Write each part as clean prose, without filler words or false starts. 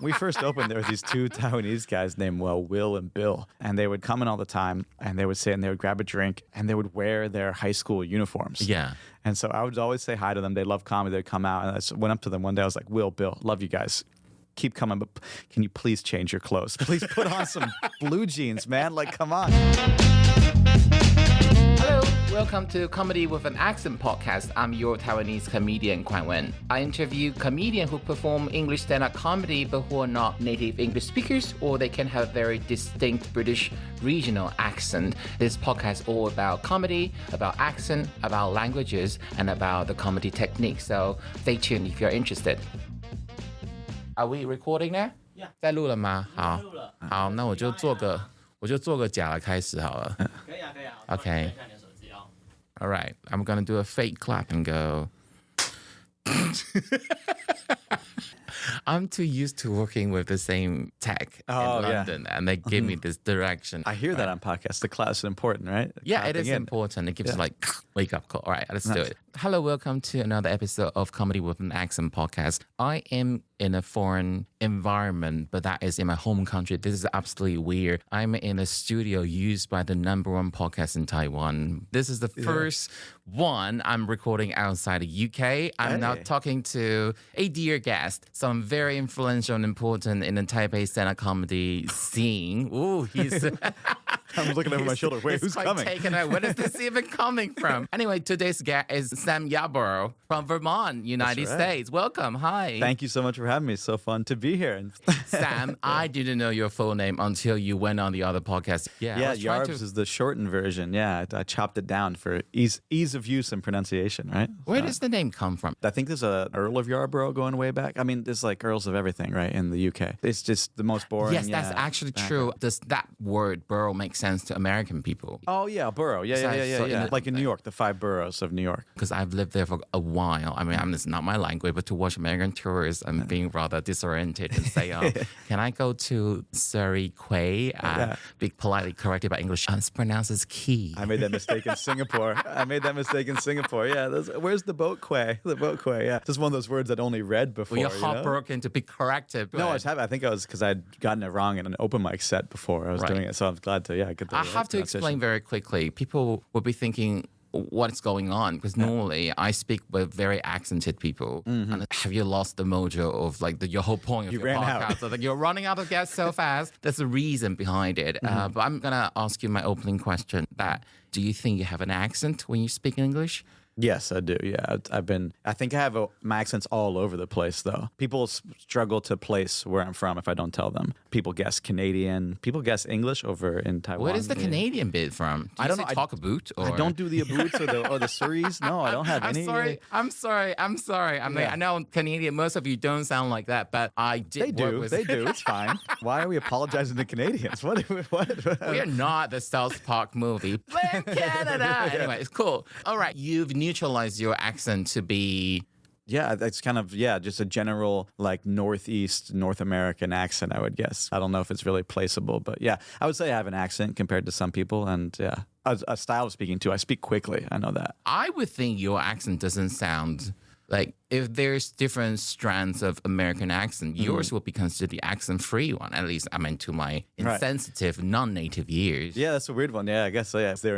we first opened, there were these two Taiwanese guys named Will and Bill, and they would come in all the time, and they would sit and they would grab a drink, and they would wear their high school uniforms. Yeah. And so I would always say hi to them. They love comedy. They'd come out, and I just went up to them one day. I was like, Will, Bill, love you guys. Keep coming, but can you please change your clothes? Please put on some blue jeans, man. Like, come on. Hello, welcome to Comedy with an Accent podcast. I'm your Taiwanese comedian, Quan Wen. I interview comedians who perform English stand-up comedy but who are not native English speakers, or they can have a very distinct British regional accent. This podcast is all about comedy, about accent, about languages, and about the comedy technique. So stay tuned if you're interested. Are we recording now? Yeah. 在录了吗？好，录了。好，那我就做个假的开始好了。可以啊。OK 看一下你的手机哦。All right, I'm gonna do a fake clap and go. I'm too used to working with the same tech in London, and they give me this direction. I hear that on podcasts. The class is important, right? Yeah, it is important. It gives you like wake up call. All right, let's do it. Hello, welcome to another episode of Comedy with an Accent podcast. I am in a foreign environment, but that is in my home country. This is absolutely weird. I'm in a studio used by the #1 podcast in Taiwan. This is the first one I'm recording outside the UK. I'm now talking to a dear guest, someone very influential and important in the Taipei stand-up comedy scene. Ooh, he's... I'm looking over my shoulder. Wait, who's coming? Taken out. Where is this even coming from? Anyway, today's guest is Sam Yarb from Vermont, United States. Welcome. Hi. Thank you so much for having me. It's so fun to be here. Sam, I didn't know your full name until you went on the other podcast. Yeah, Yarbs is the shortened version. Yeah, I chopped it down for ease of use and pronunciation, right? Where does the name come from? I think there's an Earl of Yarborough going way back. I mean, there's like Earls of everything, right, in the UK. It's just the most boring. Yes, that's actually true. Does that word borough make sense to American people? Oh, yeah, borough. Yeah. Like in New York, the 5 boroughs of New York. Because I've lived there for a while. I mean, it's not my language, but to watch American tourists, I'm being rather disoriented and say, can I go to Surrey Quay? Be politely corrected by English. It's pronounced as Key. I made that mistake in Singapore. Yeah, where's the boat quay? The boat quay, yeah. Just one of those words I'd only read before. Well, you're heartbroken to be corrected. No, I think I was because I'd gotten it wrong in an open mic set before I was doing it. So I'm glad to, get the I have to explain very quickly. People will be thinking, what's going on? Because normally I speak with very accented people. And have you lost the mojo of like your whole point of your podcast? So, like, you're running out of gas so fast. There's a reason behind it. But I'm going to ask you my opening question do you think you have an accent when you speak English? Yes, I do. Yeah, I think I have my accents all over the place, though. People struggle to place where I'm from if I don't tell them. People guess Canadian. People guess English over in Taiwan. Where is the Canadian bit from? I don't know. Talk a boot? Or? I don't do the aboots or the Suris. No, I don't have any. I'm sorry. I know Canadian. Most of you don't sound like that, but I did. They do. It's fine. Why are we apologizing to Canadians? What? We are not the South Park movie. Blame Canada. Anyway, it's cool. All right, you've neutralize your accent to be... Yeah, that's kind of, just a general, like, North American accent, I would guess. I don't know if it's really placeable, but I would say I have an accent compared to some people, and a style of speaking, too. I speak quickly, I know that. I would think your accent doesn't sound... Like, if there's different strands of American accent, yours will be considered the accent-free one, at least, to my insensitive, non-native ears. Yeah, that's a weird one. Yeah, I guess so, yeah. Is there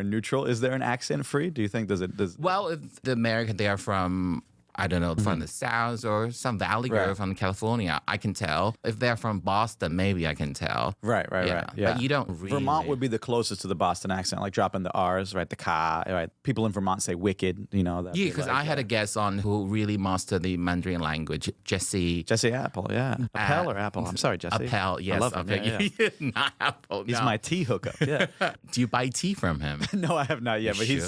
an accent-free? Do you think, Well, if the American, they are from... I don't know, from the South or some valley girl from California, I can tell. If they're from Boston, maybe I can tell. Right. Yeah. But you don't really. Vermont would be the closest to the Boston accent, like dropping the R's, right? The ka, right? People in Vermont say wicked, because I had a guest on who really mastered the Mandarin language, Jesse. Jesse Apple, yeah. Appel or Apple? I'm sorry, Jesse. Appel, yes. I love him. Yeah. Not Apple, He's my tea hookup, yeah. Do you buy tea from him? No, I have not yet, but he's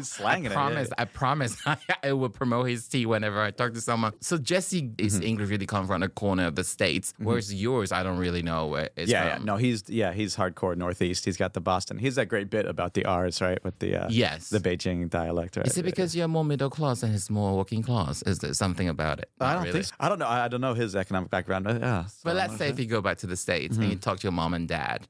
slanging it. I promise I will promote his tea whenever I talk to someone. So Jesse is English really come from the corner of the States, whereas yours, I don't really know where it's from. Yeah, no, he's hardcore Northeast. He's got the Boston. He's that great bit about the R's, right, with the the Beijing dialect, right? Is it because you're more middle class and he's more working class? Is there something about it? I don't think so. I don't know. I don't know his economic background. But let's say if you go back to the States and you talk to your mom and dad,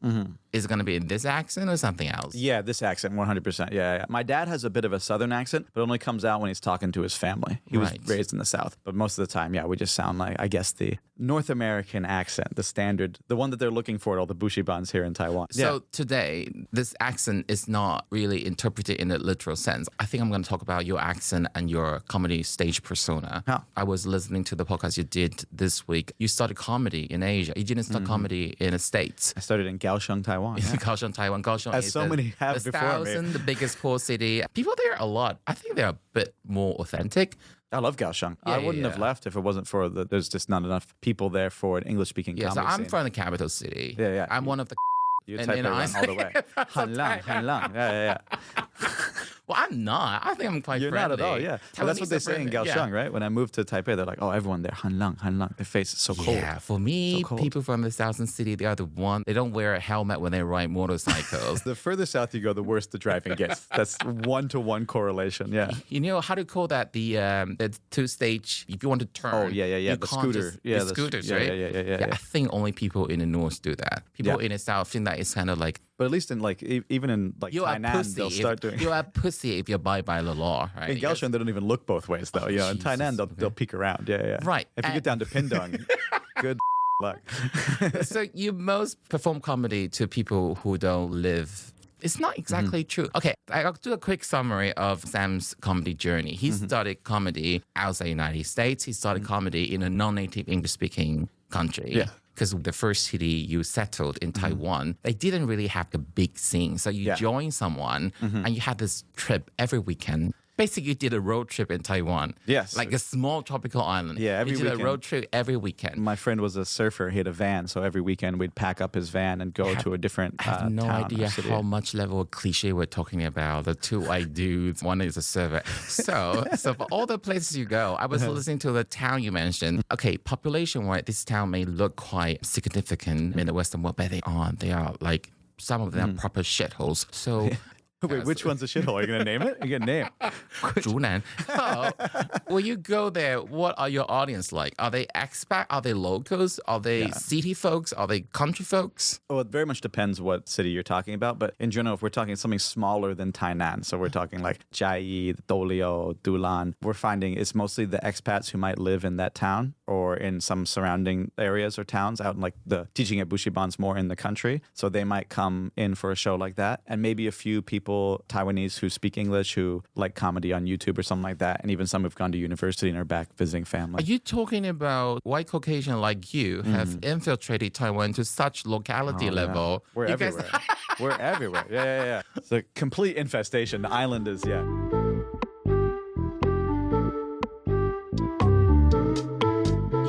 is it going to be in this accent or something else? Yeah, this accent, 100%. Yeah. My dad has a bit of a Southern accent, but it only comes out when he's talking to his family. He was raised in the South. But most of the time, we just sound like, I guess, the North American accent, the standard, the one that they're looking for at all the bushibans here in Taiwan. So today, this accent is not really interpreted in a literal sense. I think I'm going to talk about your accent and your comedy stage persona. Huh. I was listening to the podcast you did this week. You started comedy in Asia. You didn't start comedy in the States. I started in Kaohsiung, Taiwan. Yeah. Kaohsiung, Taiwan. Kaohsiung As is so many have before me. the biggest poor city. People there a lot. I think they're a bit more authentic. I love Kaohsiung. I wouldn't have left if it wasn't for there's just not enough people there for an English-speaking comedy so I'm scene. from the capital city. Yeah. I'm one of the You Taipei run all the way. Hanlang. Yeah. Well, I'm not. I think I'm quite You're friendly. not at all, yeah. Well, that's what they say in Kaohsiung, right? When I moved to Taipei, they're like, oh, everyone there, Hanlang. Their face is so cold. Yeah, for me, people from the southern city, they are the one, they don't wear a helmet when they ride motorcycles. The further south you go, the worse the driving gets. That's 1-to-1 correlation, yeah. You know, how do you call that? The two-stage, if you want to turn. Oh, yeah. You The can't scooter. the scooters, right? Yeah. I think only people in the north do that. People in the south think that it's kind of like, But at least in even in like you're a Tainan, pussy. they'll start doing. You're a pussy if you abide by the law, right? In Kaohsiung, they don't even look both ways, though. In Jesus, Tainan, they'll peek around. Yeah. Right. If you get down to Pindong, good luck. So you most perform comedy to people who don't live. It's not exactly true. Okay, I'll do a quick summary of Sam's comedy journey. He started comedy outside the United States. He started comedy in a non-native English-speaking country. Yeah. Because the first city you settled in Taiwan, they didn't really have a big scene. So you joined someone and you had this trip every weekend. Basically, you did a road trip in Taiwan. Yes. Like a small tropical island. Yeah, every You did weekend. a road trip every weekend. My friend was a surfer. He had a van, so every weekend we'd pack up his van and go to a different I have no town or idea city. how much level of cliche we're talking about. The two white dudes, one is a server. So for all the places you go, I was listening to the town you mentioned. Okay, population-wise, this town may look quite significant in the Western world, but they aren't. They are like, some of them are proper shitholes. So... Wait, which one's a shithole? Are you going to name it? You're going to name. 竹南. So, when you go there, what are your audience like? Are they expat? Are they locals? Are they city folks? Are they country folks? Well, it very much depends what city you're talking about. But in general, if we're talking something smaller than Tainan, so we're talking like Chiayi, Dolio, Dulan, we're finding it's mostly the expats who might live in that town or in some surrounding areas or towns out in like the teaching at Bushibans more in the country. So they might come in for a show like that. And maybe a few people, Taiwanese who speak English, who like comedy on YouTube or something like that. And even some who've gone to university and are back visiting family. Are you talking about white Caucasian like you have infiltrated Taiwan to such locality level? We're You everywhere. We're everywhere. Yeah. It's a complete infestation. The island is,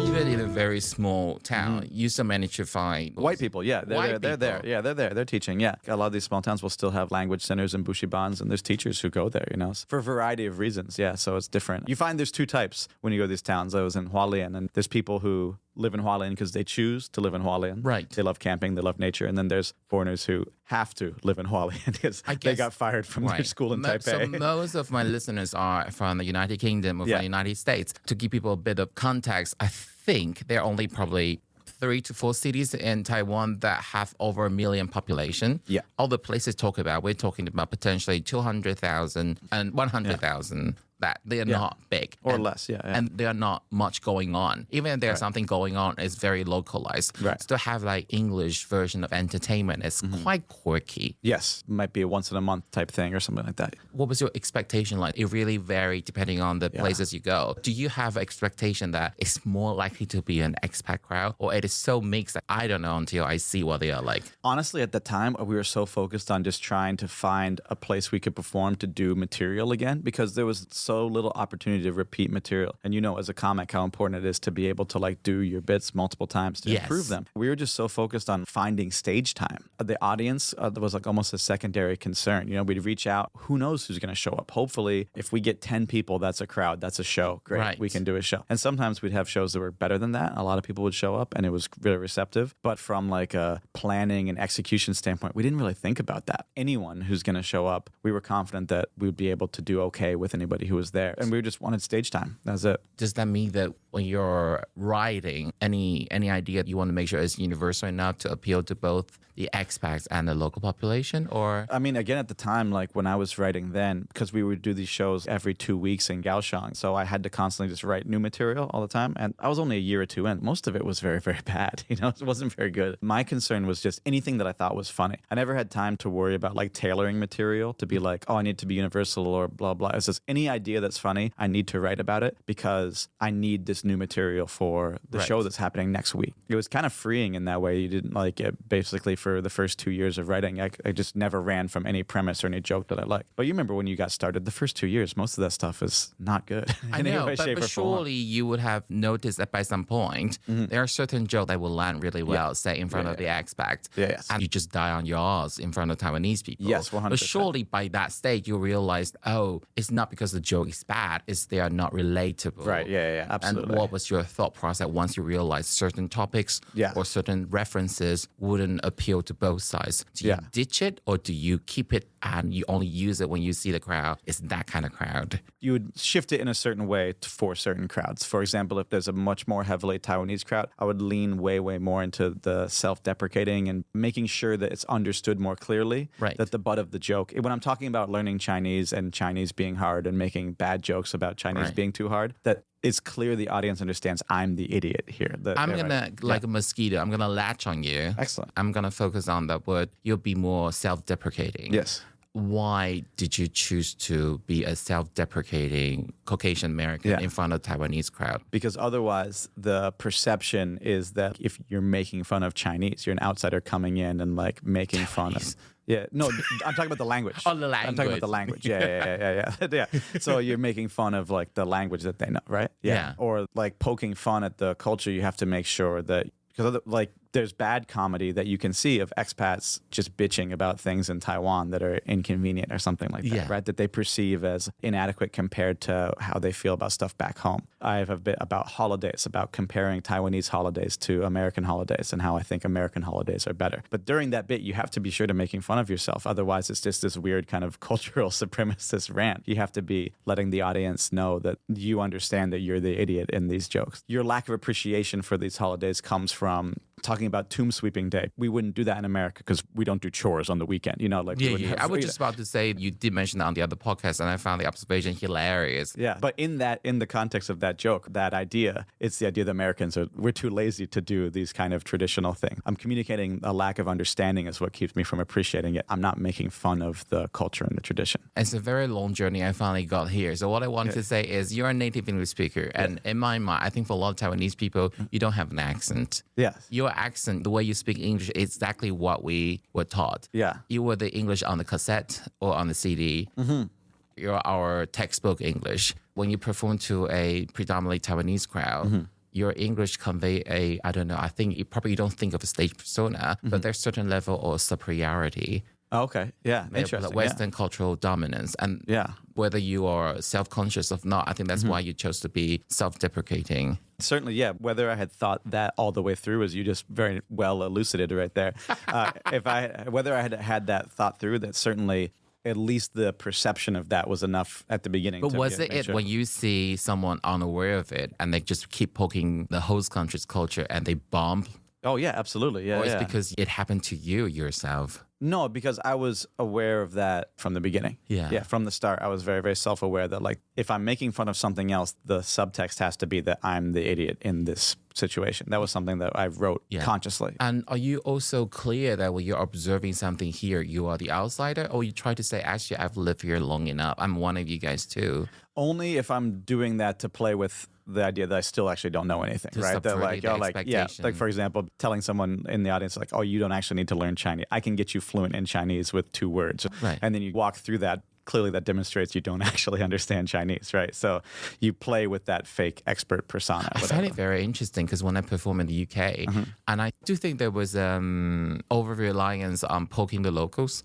Even in a very small town, you still manage to find white people, they're White there. people. Yeah, they're there. They're teaching. Yeah, a lot of these small towns will still have language centers and bushibans, and there's teachers who go there. For a variety of reasons. Yeah, so it's different. You find there's two types when you go to these towns. I was in Hualien, and there's people who live in Hualien because they choose to live in Hualien. Right. They love camping. They love nature. And then there's foreigners who have to live in Hualien because they got fired from their school in Taipei. So most of my listeners are from the United Kingdom or from the United States. To give people a bit of context, I think there are only probably 3 to 4 cities in Taiwan that have over 1 million population. Yeah. All the places we're talking about potentially 200,000 and 100,000. That they are not big. Or less, And there are not much going on. Even if there's something going on, it's very localized. Right. So to have like English version of entertainment is quite quirky. Yes, might be a once in a month type thing or something like that. What was your expectation like? It really varied depending on the places you go. Do you have expectation that it's more likely to be an expat crowd, or it is so mixed that I don't know until I see what they are like? Honestly, at the time, we were so focused on just trying to find a place we could perform to do material again, because there was so little opportunity to repeat material. And as a comic, how important it is to be able to like do your bits multiple times to improve them. We were just so focused on finding stage time. The audience was like almost a secondary concern. We'd reach out. Who knows who's going to show up? Hopefully, if we get 10 people, that's a crowd. That's a show. Great. Right. We can do a show. And sometimes we'd have shows that were better than that. A lot of people would show up and it was really receptive. But from like a planning and execution standpoint, we didn't really think about that. Anyone who's going to show up, we were confident that we would be able to do okay with anybody who who was there. And we just wanted stage time. That was it. Does that mean that when you're writing, any idea you want to make sure is universal enough to appeal to both the expats and the local population? Or I mean, again, at the time, like when I was writing then, because we would do these shows every 2 weeks in Kaohsiung, so I had to constantly just write new material all the time. And I was only a year or two in. Most of it was very, very bad. You know, it wasn't very good. My concern was just anything that I thought was funny. I never had time to worry about like tailoring material to be like, oh, I need to be universal or blah, blah. It's just any idea that's funny, I need to write about it because I need this new material for the show that's happening next week. It was kind of freeing in that way. You didn't like it basically for the first 2 years of writing. I just never ran from any premise or any joke that I liked. But you remember when you got started, the first 2 years, most of that stuff is not good. I know, but surely you would have noticed that by some point, there are certain jokes that will land really well, say in front of the expats. And you just die on your ass in front of Taiwanese people. Yes, 100%. But surely by that stage, you realize, oh, it's not because the joke is bad, it's they are not relatable. Right, yeah, absolutely. And what was your thought process once you realized certain topics or certain references wouldn't appeal to both sides? Do you ditch it or do you keep it and you only use it when you see the crowd? It's that kind of crowd. You would shift it in a certain way for certain crowds. For example, if there's a much more heavily Taiwanese crowd, I would lean way, way more into the self-deprecating and making sure that it's understood more clearly. Right. That the butt of the joke, when I'm talking about learning Chinese and Chinese being hard and making bad jokes about Chinese being too hard, that it's clear the audience understands I'm the idiot here. I'm going to, like a mosquito, I'm going to latch on you. Excellent. I'm going to focus on that word. You'll be more self-deprecating. Yes. Why did you choose to be a self-deprecating Caucasian American in front of Taiwanese crowd? Because otherwise the perception is that if you're making fun of Chinese, you're an outsider coming in and like making fun of... Yeah, no, I'm talking about the language. Oh, the language. I'm talking about the language. Yeah. So you're making fun of like the language that they know, right? Yeah. Or like poking fun at the culture. You have to make sure that, because like there's bad comedy that you can see of expats just bitching about things in Taiwan that are inconvenient or something like that, right? That they perceive as inadequate compared to how they feel about stuff back home. I have a bit about holidays, about comparing Taiwanese holidays to American holidays and how I think American holidays are better. But during that bit, you have to be sure to making fun of yourself. Otherwise, it's just this weird kind of cultural supremacist rant. You have to be letting the audience know that you understand that you're the idiot in these jokes. Your lack of appreciation for these holidays comes from talking about tomb sweeping day. We wouldn't do that in America because we don't do chores on the weekend. You know, like I was just about to say you did mention that on the other podcast, and I found the observation hilarious. Yeah, but in the context of that joke, that idea, it's the idea that Americans we're too lazy to do these kind of traditional things. I'm communicating a lack of understanding is what keeps me from appreciating it. I'm not making fun of the culture and the tradition. It's a very long journey I finally got here. So what I wanted to say is you're a native English speaker, and in my mind, I think for a lot of Taiwanese people, you don't have an accent. Yes. Your accent, the way you speak English, is exactly what we were taught. Yeah. You were the English on the cassette or on the CD. Mm-hmm. You're our textbook English. When you perform to a predominantly Taiwanese crowd, your English convey I think you don't think of a stage persona, but there's certain level of superiority. Okay. Yeah. Interesting. Western cultural dominance. And whether you are self-conscious or not, I think that's why you chose to be self-deprecating. Certainly, yeah. Whether I had thought that all the way through, as you just very well elucidated right there. Whether I had had that thought through, that certainly at least the perception of that was enough at the beginning. But was it when you see someone unaware of it and they just keep poking the host country's culture and they bomb? Oh, yeah, absolutely. Yeah, or it's because it happened to you yourself? No, because I was aware of that from the beginning. Yeah, from the start, I was very, very self-aware that like if I'm making fun of something else, the subtext has to be that I'm the idiot in this situation. That was something that I wrote consciously. And are you also clear that when you're observing something here, you are the outsider? Or you try to say, actually, I've lived here long enough. I'm one of you guys too. Only if I'm doing that to play with the idea that I still actually don't know anything, right? That like for example, telling someone in the audience like, oh, you don't actually need to learn Chinese. I can get you fluent in Chinese with 2 words. Right. And then you walk through that. Clearly that demonstrates you don't actually understand Chinese, right? So you play with that fake expert persona. I find it very interesting because when I perform in the UK, and I do think there was over-reliance on poking the locals,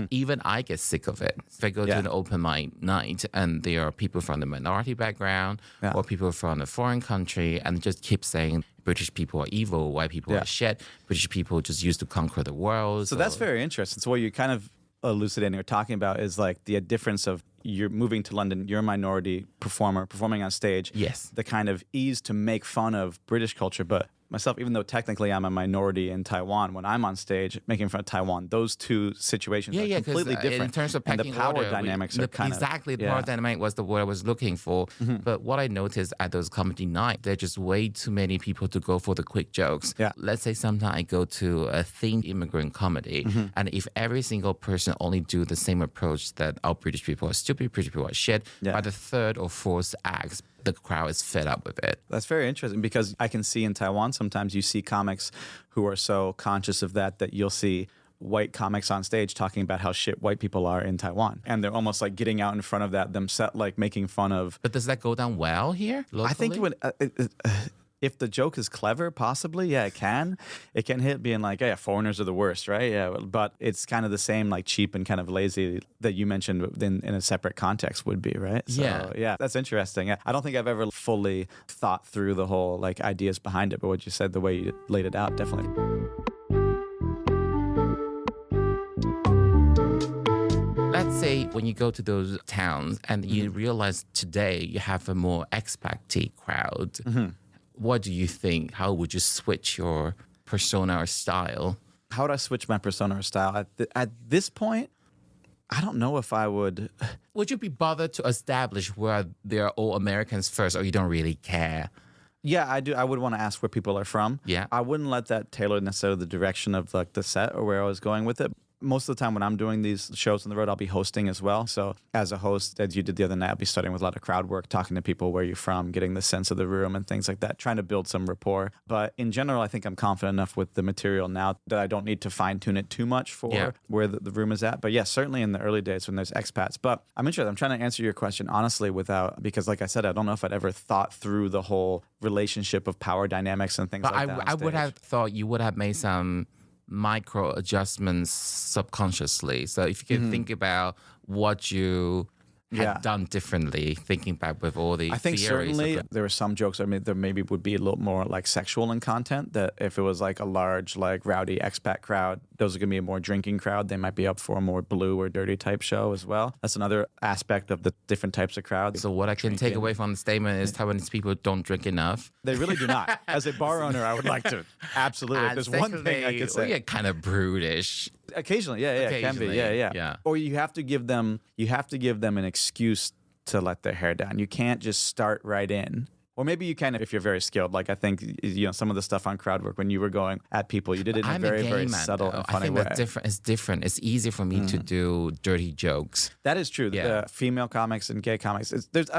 even I get sick of it. If I go to an open mic night and there are people from the minority background or people from a foreign country and just keep saying British people are evil, white people are shit, British people just used to conquer the world. So that's very interesting. So what you kind of elucidating or talking about is like the difference of you're moving to London, you're a minority performer performing on stage. Yes. The kind of ease to make fun of British culture, but myself, even though technically I'm a minority in Taiwan, when I'm on stage making fun of Taiwan, those two situations are completely different. In terms of and pecking the power order, dynamics are kind exactly of... the power dynamic was the word I was looking for. But what I noticed at those comedy nights, there are just way too many people to go for the quick jokes. Yeah. Let's say sometimes I go to a themed immigrant comedy, and if every single person only do the same approach that our British people are stupid, British people are shit, by the third or fourth act, the crowd is fed up with it. That's very interesting because I can see in Taiwan sometimes you see comics who are so conscious of that you'll see white comics on stage talking about how shit white people are in Taiwan. And they're almost like getting out in front of that themselves, like making fun of... But does that go down well here locally? I think it would... if the joke is clever, possibly, yeah, it can. It can hit being like, yeah, foreigners are the worst, right? Yeah, but it's kind of the same, like cheap and kind of lazy that you mentioned in a separate context would be, right? So, yeah, that's interesting. Yeah, I don't think I've ever fully thought through the whole like ideas behind it, but what you said, the way you laid it out, definitely. Let's say when you go to those towns and you realize today you have a more expat crowd. What do you think? How would you switch your persona or style? How would I switch my persona or style? At this point, I don't know if I would. Would you be bothered to establish where they're all Americans first, or you don't really care? Yeah, I do. I would want to ask where people are from. Yeah. I wouldn't let that tailor necessarily the direction of like the set or where I was going with it. Most of the time when I'm doing these shows on the road, I'll be hosting as well. So as a host, as you did the other night, I'll be starting with a lot of crowd work, talking to people where you're from, getting the sense of the room and things like that, trying to build some rapport. But in general, I think I'm confident enough with the material now that I don't need to fine tune it too much for where the room is at. But yes, certainly in the early days when there's expats. But I'm interested. I'm trying to answer your question honestly because like I said, I don't know if I'd ever thought through the whole relationship of power dynamics and things like that. But I would have thought you would have made some micro adjustments subconsciously. So if you can think about what you had done differently, thinking back with all the I think theories certainly there were some jokes there maybe would be a little more like sexual in content, that if it was like a large like rowdy expat crowd, those are going to be a more drinking crowd. They might be up for a more blue or dirty type show as well. That's another aspect of the different types of crowds. So what I can take away from the statement is Taiwanese people don't drink enough. They really do not. As a bar owner, I would like to absolutely. If there's one thing I could say, we get kind of brutish. Occasionally, it can be, yeah. Or you have to give them an excuse to let their hair down. You can't just start right in. Or maybe you can if you're very skilled. Like I think some of the stuff on crowd work when you were going at people, you did it in a very, very subtle and funny way. I think that's different. It's easier for me to do dirty jokes. That is true. Yeah. Female comics and gay comics,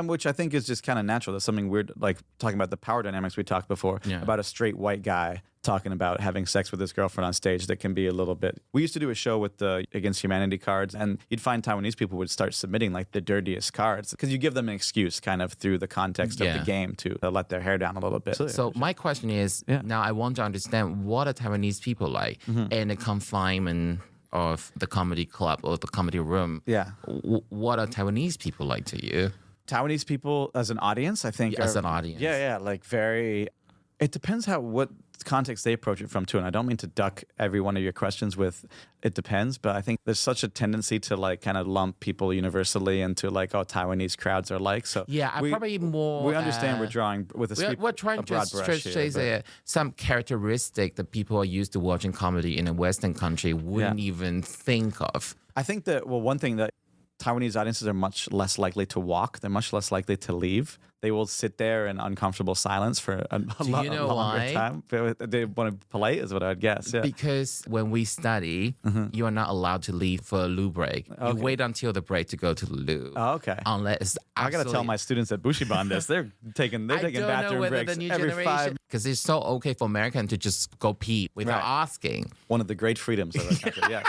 which I think is just kind of natural. There's something weird, like talking about the power dynamics we talked before, about a straight white guy talking about having sex with his girlfriend on stage. That can be a little bit... We used to do a show with the Against Humanity cards, and you'd find Taiwanese people would start submitting like the dirtiest cards because you give them an excuse kind of through the context of the game to let their hair down a little bit. So my question is, now I want to understand what are Taiwanese people like in the confinement of the comedy club or the comedy room. Yeah. What are Taiwanese people like to you? Taiwanese people as an audience, I think. As an audience. Yeah, like very... It depends what context they approach it from too. And I don't mean to duck every one of your questions with it depends, but I think there's such a tendency to like kind of lump people universally into like, oh, Taiwanese crowds are like. So yeah, I probably more... We understand we're drawing with we're trying to say some characteristic that people are used to watching comedy in a Western country wouldn't even think of. I think that, one thing that Taiwanese audiences are much less likely to walk. They're much less likely to leave. They will sit there in uncomfortable silence for a longer time. They want to be polite is what I'd guess. Yeah. Because when we study, you are not allowed to leave for a loo break. Okay. You wait until the break to go to the loo. Oh, okay. Unless I got to tell my students at Bushiban this. They're taking bathroom breaks every 5. Because it's so okay for Americans to just go pee without asking. One of the great freedoms of our country, yes.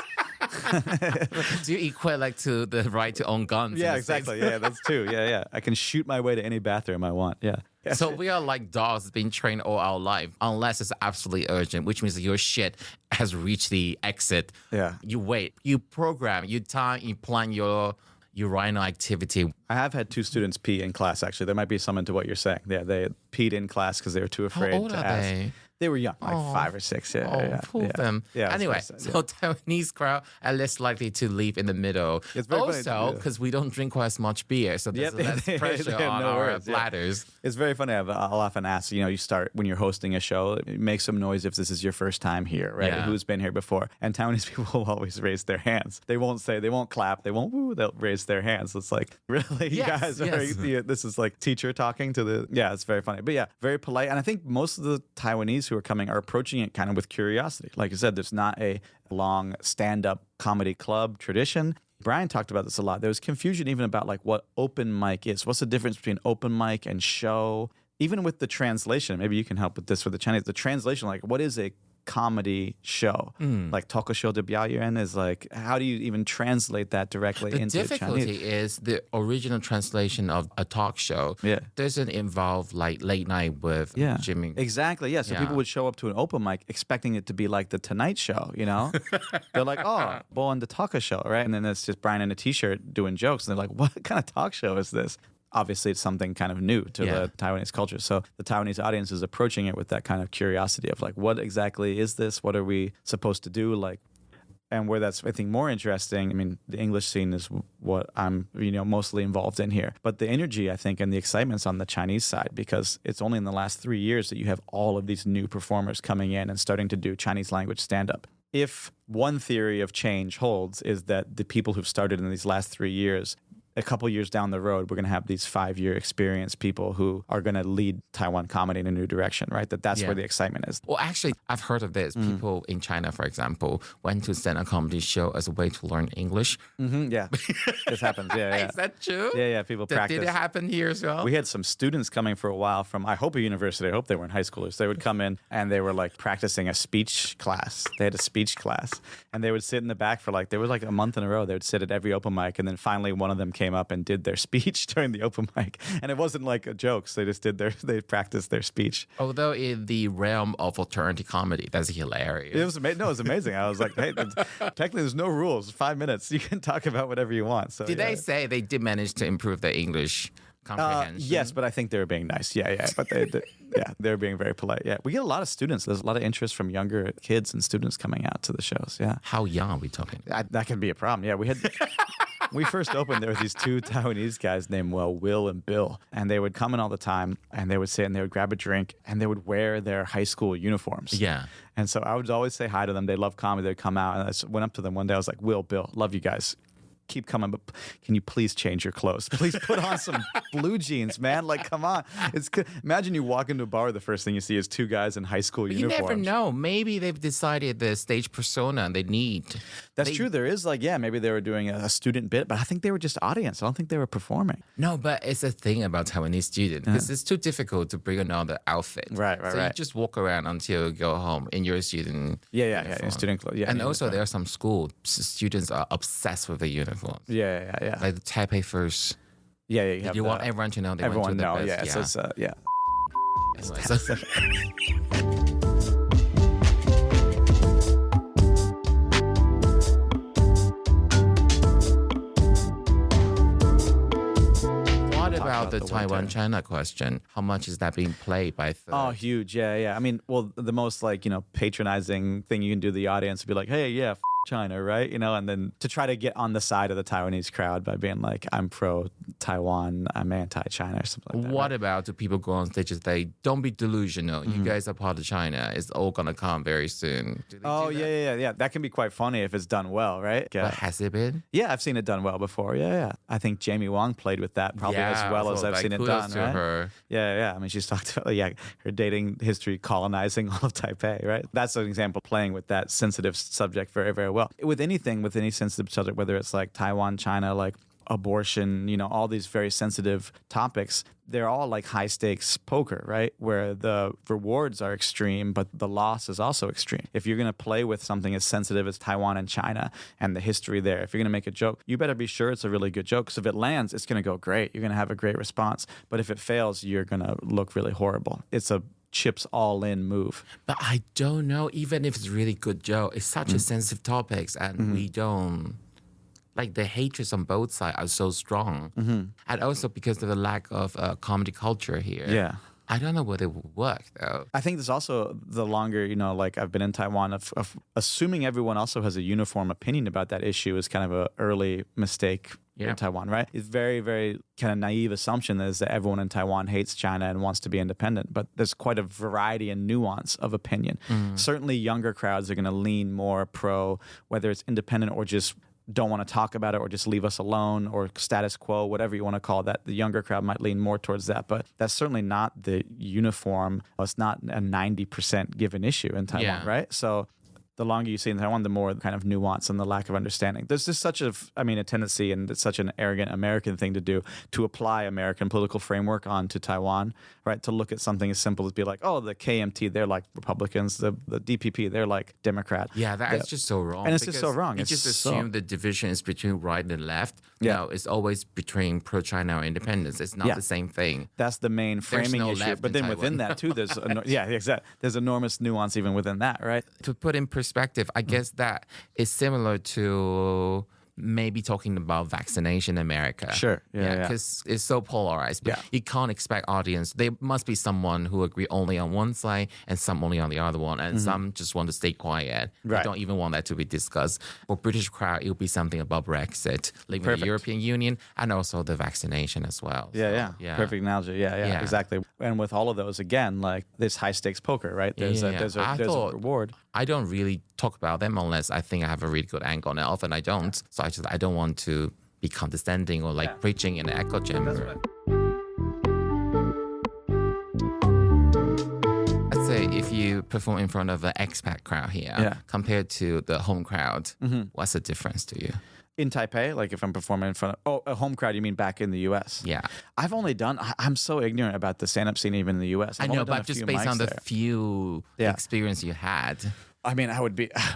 Do you equate like to the right to own guns? Yeah, exactly. Yeah, that's true. Yeah. I can shoot my way to any bathroom I want. Yeah. So we are like dogs being trained all our life, unless it's absolutely urgent, which means your shit has reached the exit. Yeah. You wait, you program, you time, you plan your rhino activity. I have had 2 students pee in class, actually. There might be some into what you're saying. Yeah, they peed in class because they were too afraid How old to are ask. They? They were young, like 5 or 6. Yeah, Poor them. Yeah, it was anyway, very sad, so Taiwanese crowd are less likely to live in the middle. It's very funny, Also, because we don't drink quite as much beer, so there's less pressure they have on no our words, bladders. It's very funny. I'll often ask, you start when you're hosting a show, make some noise if this is your first time here, right? Yeah. Who's been here before? And Taiwanese people will always raise their hands. They won't clap, they won't woo, they'll raise their hands. It's like, really? You guys this is like teacher talking to the, it's very funny. But yeah, very polite. And I think most of the Taiwanese who are coming are approaching it kind of with curiosity. Like I said, there's not a long stand-up comedy club tradition. Brian talked about this a lot. There was confusion even about like what open mic is. What's the difference between open mic and show? Even with the translation, maybe you can help with this for the Chinese. The translation, like what is a comedy show? Like 脱口秀的表演 is like, how do you even translate that directly into Chinese? The difficulty is the original translation of a talk show doesn't involve like late night with Jimmy. Exactly, yeah. So people would show up to an open mic expecting it to be like the Tonight Show, They're like, oh, Bo on the talk show, right? And then it's just Brian in a t-shirt doing jokes. And they're like, what kind of talk show is this? Obviously, it's something kind of new to the Taiwanese culture. So the Taiwanese audience is approaching it with that kind of curiosity of like, what exactly is this? What are we supposed to do? Like, and where that's, I think, more interesting, I mean, the English scene is what I'm, mostly involved in here. But the energy, I think, and the excitement's on the Chinese side, because it's only in the last 3 years that you have all of these new performers coming in and starting to do Chinese language stand-up. If one theory of change holds, is that the people who've started in these last 3 years, a couple years down the road, we're going to have these 5-year experienced people who are going to lead Taiwan comedy in a new direction, right? That's where the excitement is. Well, actually, I've heard of this. People in China, for example, went to stand a comedy show as a way to learn English. Yeah, this happens. Yeah. Is that true? Yeah. People practice. Did it happen here as well? We had some students coming for a while from, I hope, a university. I hope they weren't high schoolers. They would come in and they were like practicing a speech class. They had a speech class. And they would sit in the back for there was like a month in a row. They would sit at every open mic. And then finally one of them came up and did their speech during the open mic. And it wasn't like a joke. So they just they practiced their speech. Although in the realm of alternative comedy, that's hilarious. It was amazing. No, it was amazing. I was like, hey, technically there's no rules. 5 minutes. You can talk about whatever you want. So did they say they did manage to improve their English comprehension? Yes, but I think they were being nice. Yeah. But they were being very polite. Yeah. We get a lot of students. There's a lot of interest from younger kids and students coming out to the shows. Yeah. How young are we talking? That can be a problem. Yeah. We had... When we first opened, there were these 2 Taiwanese guys named Will and Bill, and they would come in all the time, and they would sit and they would grab a drink, and they would wear their high school uniforms. Yeah. And so I would always say hi to them. They love comedy. They'd come out, and I went up to them one day. I was like, Will, Bill, love you guys. Keep coming, but can you please change your clothes? Please put on some blue jeans, man. Like, come on. Imagine you walk into a bar, the first thing you see is 2 guys in high school uniforms. You never know. Maybe they've decided the stage persona they need. That's true. There is maybe they were doing a student bit, but I think they were just audience. I don't think they were performing. No, but it's a thing about Taiwanese students because it's too difficult to bring another outfit. Right. So you just walk around until you go home in your student Yeah, student clothes. Yeah, and also there are some schools, students are obsessed with the uniforms. Yeah. Like the Taipei first. Yeah. You want everyone to know they went to the best. Yeah. So it's, yeah. Anyway, so what about the Taiwan-China question? How much is that being played by third? Oh, huge. Yeah. I mean, well, the most patronizing thing you can do to the audience would be like, hey, yeah, China, right? And then to try to get on the side of the Taiwanese crowd by being like, I'm pro-Taiwan, I'm anti-China or something like that. What about do people go on stage and say, don't be delusional, you guys are part of China, it's all gonna come very soon? Do yeah. That can be quite funny if it's done well, right? But has it been? Yeah, I've seen it done well before. Yeah. I think Jamie Wong played with that probably as well as I've seen it done, right? Her. Yeah. I mean, she's talked about her dating history colonizing all of Taipei, right? That's an example playing with that sensitive subject very, very well. With any sensitive subject, whether it's like Taiwan, China, like abortion, all these very sensitive topics, they're all like high stakes poker, right? Where the rewards are extreme, but the loss is also extreme. If you're going to play with something as sensitive as Taiwan and China and the history there, if you're going to make a joke, you better be sure it's a really good joke. Because if it lands, it's going to go great. You're going to have a great response. But if it fails, you're going to look really horrible. It's a chips all in move. But I don't know, even if it's really good joke, it's such a sensitive topic and we don't, like the hatreds on both sides are so strong. And also because of the lack of comedy culture here. Yeah. I don't know whether it would work though. I think there's also the longer, like I've been in Taiwan, of assuming everyone also has a uniform opinion about that issue is kind of an early mistake in Taiwan, right? It's very, very kind of naive assumption is that everyone in Taiwan hates China and wants to be independent, but there's quite a variety and nuance of opinion. Certainly younger crowds are going to lean more pro, whether it's independent or just don't want to talk about it or just leave us alone or status quo, whatever you want to call that. The younger crowd might lean more towards that, but that's certainly not the uniform. It's not a 90% given issue in Taiwan, right? So the longer you see in Taiwan, the more kind of nuance and the lack of understanding. There's just such a tendency, and it's such an arrogant American thing to do, to apply American political framework onto Taiwan, right? To look at something as simple as be like, oh, the KMT, they're like Republicans, the DPP, they're like Democrat. Yeah, that's just so wrong. And it's just so wrong. You just assume the division is between right and left. No, it's always between pro-China or independence. It's not the same thing. That's the main framing issue. But then within that too, there's exactly. There's enormous nuance even within that, right? To put in perspective, I guess that is similar to maybe talking about vaccination in America. Sure. Because it's so polarized. But you can't expect audience. There must be someone who agree only on one side and some only on the other one. And some just want to stay quiet. Right. They don't even want that to be discussed. For British crowd, it will be something about Brexit, leaving the European Union, and also the vaccination as well. Yeah. Perfect analogy. Yeah, exactly. And with all of those, again, like this high stakes poker, right? There's a reward. I don't really talk about them unless I think I have a really good angle. And often I don't. So I don't want to be condescending or like preaching in an echo chamber. I'd say if you perform in front of an expat crowd here compared to the home crowd, what's the difference to you? In Taipei, like if I'm performing in front of a home crowd, you mean back in the U.S.? Yeah. I'm so ignorant about the stand-up scene even in the U.S. I know, but just based on the few experience you had. I mean,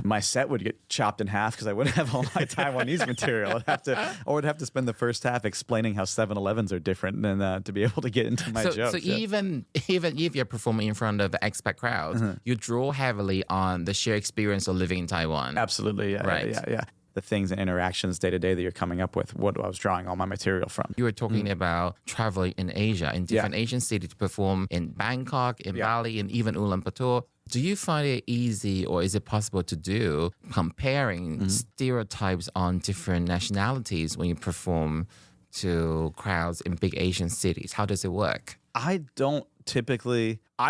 my set would get chopped in half because I wouldn't have all my Taiwanese material. I would have to spend the first half explaining how 7-Elevens are different than to be able to get into my jokes. So even if you're performing in front of the expat crowd, you draw heavily on the shared experience of living in Taiwan. Absolutely, yeah. The things and interactions day to day that you're coming up with, what I was drawing all my material from. You were talking about traveling in Asia, in different Asian cities to perform in Bangkok, in Bali, and even Ulaanbaatar. Do you find it easy, or is it possible to do comparing stereotypes on different nationalities when you perform to crowds in big Asian cities? How does it work? I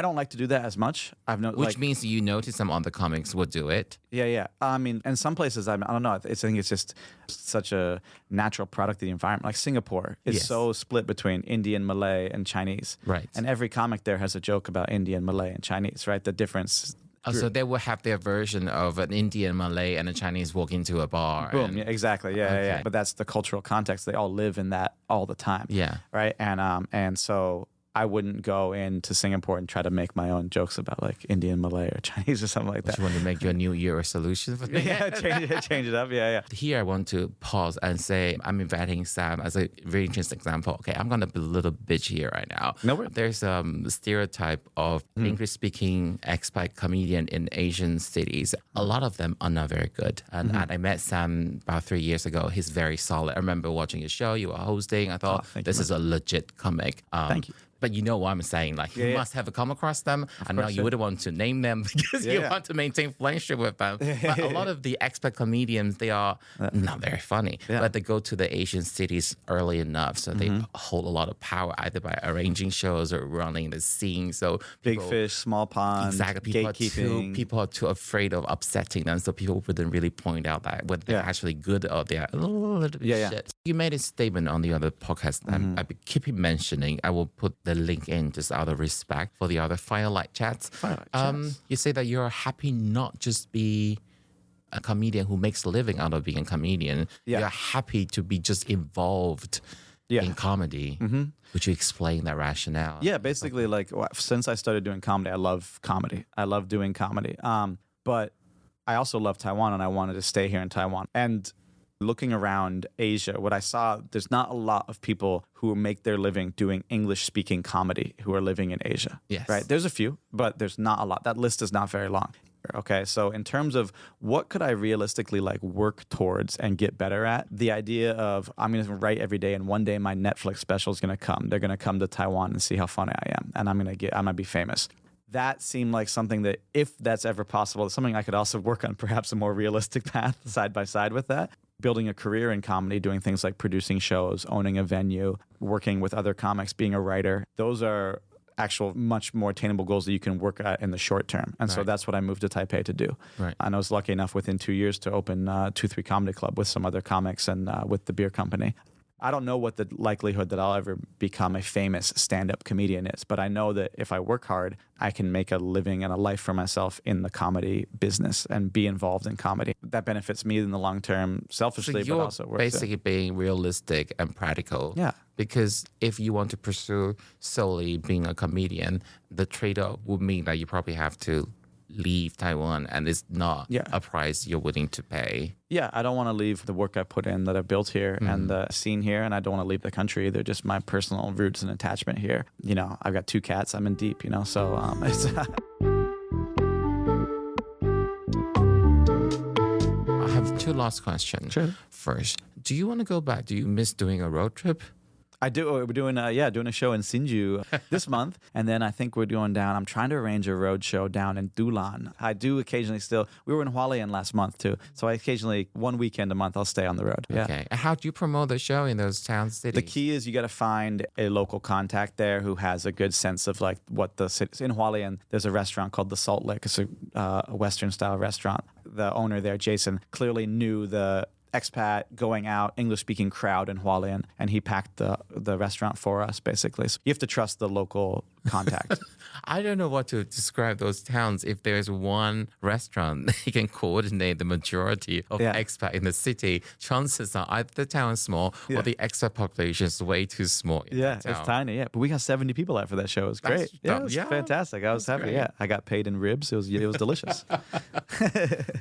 don't like to do that as much. Which means you notice some other comics would do it. Yeah. I mean, in some places, I don't know. I think it's just such a natural product of the environment. Like Singapore is so split between Indian, Malay, and Chinese. Right. And every comic there has a joke about Indian, Malay, and Chinese, right? The difference. So they will have their version of an Indian, Malay, and a Chinese walk into a bar. Boom, exactly. Yeah. But that's the cultural context. They all live in that all the time. Yeah. Right? And so I wouldn't go into Singapore and try to make my own jokes about like Indian, Malay, or Chinese or something like that. You want to make your New Year resolution for change it up. Yeah. Here I want to pause and say I'm inviting Sam as a very interesting example. Okay, I'm going to be a little bitch here right now. No, there's a stereotype of English-speaking expat comedian in Asian cities. A lot of them are not very good. And I met Sam about 3 years ago. He's very solid. I remember watching his show. You were hosting. I thought this is a legit comic. Thank you. But you know what I'm saying. Like, you must have come across them. I know you wouldn't want to name them because you want to maintain friendship with them. But a lot of the expat comedians, they are not very funny. But they go to the Asian cities early enough. So they hold a lot of power either by arranging shows or running the scene. So big fish, small pond, exactly. People are too afraid of upsetting them. So people wouldn't really point out that whether they're actually good or they're a little bit shit. You made a statement on the other podcast that I keep mentioning. I will put the link in just out of respect for the other Firelight Chats. You say that you're happy not just be a comedian who makes a living out of being a comedian. You're happy to be just involved in comedy. Would you explain that rationale? Yeah, basically, like since I started doing comedy, I love comedy. I love doing comedy. But I also love Taiwan, and I wanted to stay here in Taiwan. And looking around Asia, what I saw, there's not a lot of people who make their living doing English-speaking comedy who are living in Asia. Yes. Right? There's a few, but there's not a lot. That list is not very long. Okay. So in terms of what could I realistically like work towards and get better at, the idea of I'm going to write every day and one day my Netflix special is going to come. They're going to come to Taiwan and see how funny I am. And I'm going to be famous. That seemed like something that, if that's ever possible, something I could also work on, perhaps a more realistic path side by side with that. Building a career in comedy, doing things like producing shows, owning a venue, working with other comics, being a writer. Those are actual much more attainable goals that you can work at in the short term. And so that's what I moved to Taipei to do. Right. And I was lucky enough within 2 years to open 2-3 Comedy Club with some other comics and with the beer company. I don't know what the likelihood that I'll ever become a famous stand-up comedian is, but I know that if I work hard, I can make a living and a life for myself in the comedy business and be involved in comedy. That benefits me in the long term, selfishly, So but also works. basically being realistic and practical. Yeah. Because if you want to pursue solely being a comedian, the trade-off would mean that you probably have to leave Taiwan, and it's not a price you're willing to pay. Yeah, I don't want to leave the work I put in that I've built here and the scene here, and I don't want to leave the country either, just my personal roots and attachment here. You know, I've got 2 cats, I'm in deep, you know, so it's... I have 2 last questions. Sure. First, do you want to go back? Do you miss doing a road trip? I do. We're doing a show in Sinju this month, and then I think we're going down. I'm trying to arrange a road show down in Dulan. I do occasionally still. We were in Hualien last month too, so I occasionally 1 weekend a month I'll stay on the road. Yeah. Okay. And how do you promote the show in those town cities? The key is you got to find a local contact there who has a good sense of like what the city. In Hualien, there's a restaurant called the Salt Lick. It's a Western style restaurant. The owner there, Jason, clearly knew the expat going out English speaking crowd in Hualien, and he packed the restaurant for us basically. So you have to trust the local contact. I don't know what to describe those towns. If there's one restaurant that can coordinate the majority of expat in the city, chances are either the town is small or the expat population is way too small. It's tiny. Yeah, but we got 70 people out for that show. It was great. It was fantastic. I was happy. Great. Yeah, I got paid in ribs. It was delicious.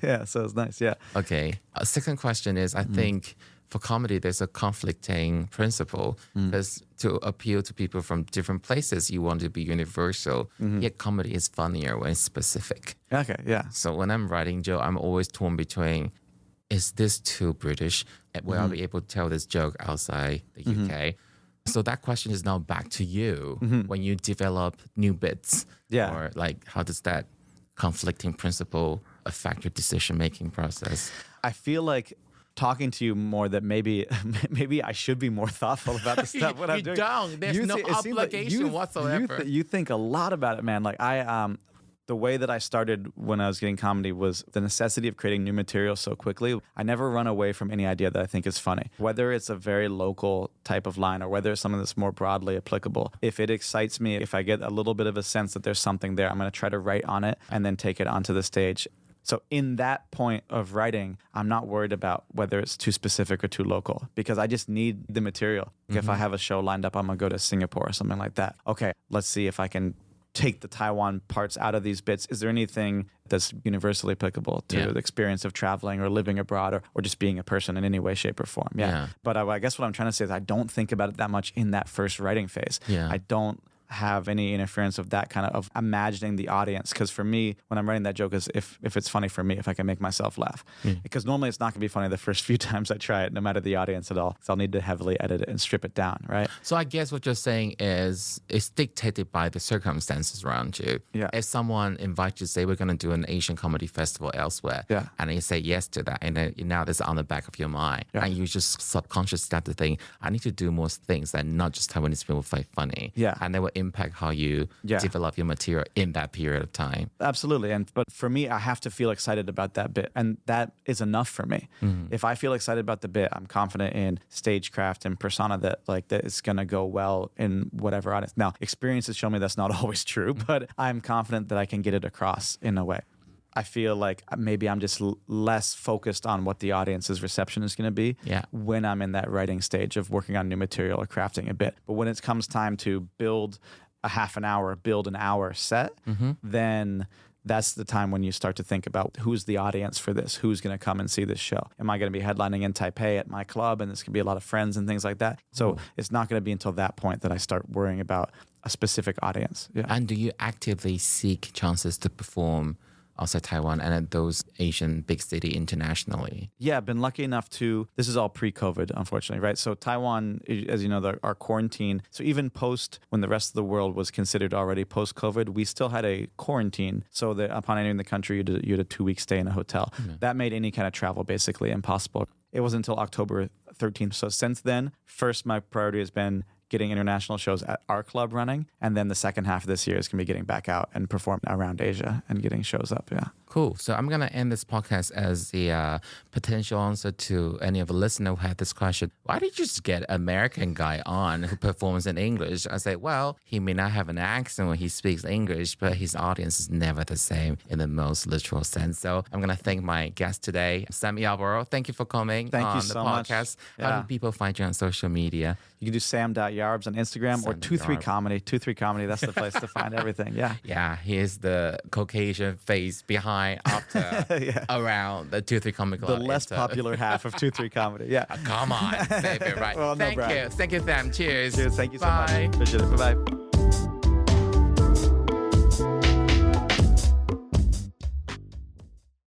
Yeah, so it was nice. Yeah. Okay. Second question is, I think for comedy, there's a conflicting principle because to appeal to people from different places, you want to be universal. Yet comedy is funnier when it's specific. Okay, yeah. So when I'm writing joke, I'm always torn between, is this too British? Will I be able to tell this joke outside the UK? So that question is now back to you when you develop new bits. Yeah. Or like, how does that conflicting principle affect your decision-making process? I feel like talking to you more that maybe I should be more thoughtful about the stuff what I'm doing. You don't. There's no obligation whatsoever. You think a lot about it, man. Like the way that I started when I was getting comedy was the necessity of creating new material so quickly. I never run away from any idea that I think is funny, whether it's a very local type of line or whether it's something that's more broadly applicable. If it excites me, if I get a little bit of a sense that there's something there, I'm going to try to write on it and then take it onto the stage. So in that point of writing, I'm not worried about whether it's too specific or too local because I just need the material. If I have a show lined up, I'm going to go to Singapore or something like that. Okay, let's see if I can take the Taiwan parts out of these bits. Is there anything that's universally applicable to the experience of traveling or living abroad or just being a person in any way, shape, or form? Yeah. But I guess what I'm trying to say is I don't think about it that much in that first writing phase. Yeah. I don't have any interference of that kind of imagining the audience, because for me when I'm writing that joke is if it's funny for me, if I can make myself laugh, because normally it's not going to be funny the first few times I try it, no matter the audience at all, because I'll need to heavily edit it and strip it down, right? So I guess what you're saying is it's dictated by the circumstances around you. If someone invites you, say we're going to do an Asian comedy festival elsewhere, and you say yes to that, and then now that's on the back of your mind, and you just subconsciously start to think, I need to do more things that not just Taiwanese people find funny, and they will impact how you develop your material in that period of time. Absolutely. But for me, I have to feel excited about that bit, and that is enough for me. If I feel excited about the bit, I'm confident in stagecraft and persona that it's going to go well in whatever audience. Now, experiences show me that's not always true, but I'm confident that I can get it across in a way. I feel like maybe I'm just less focused on what the audience's reception is going to be when I'm in that writing stage of working on new material or crafting a bit. But when it comes time to build a half an hour, build an hour set, then that's the time when you start to think about who's the audience for this, who's going to come and see this show. Am I going to be headlining in Taipei at my club, and there's going to be a lot of friends and things like that? So it's not going to be until that point that I start worrying about a specific audience. And do you actively seek chances to perform outside Taiwan and at those Asian big city internationally? Yeah, been lucky enough to, this is all pre-COVID, unfortunately, right? So Taiwan, as you know, our quarantine, so even post when the rest of the world was considered already post-COVID, we still had a quarantine. So that upon entering the country, you had a 2-week stay in a hotel. That made any kind of travel basically impossible. It wasn't until October 13th. So since then, first, my priority has been getting international shows at our club running. And then the second half of this year is going to be getting back out and perform around Asia and getting shows up. Yeah. Cool. So I'm going to end this podcast as the potential answer to any of the listeners who had this question. Why did you just get an American guy on who performs in English? I say, well, he may not have an accent when he speaks English, but his audience is never the same in the most literal sense. So I'm going to thank my guest today, Sam Yarb. Thank you for coming on the podcast. Yeah. How do people find you on social media? You can do sam.yarbs on Instagram or 23 Comedy. 23 Comedy, that's the place to find everything. Yeah. Yeah, here's the Caucasian face behind after around the 23 Comedy Club. The less popular half of 23 Comedy. Yeah. Come on, save it right. Well, Thank you. Thank you, Sam. Cheers. Cheers. Thank you so Bye. much. Appreciate it. Bye-bye.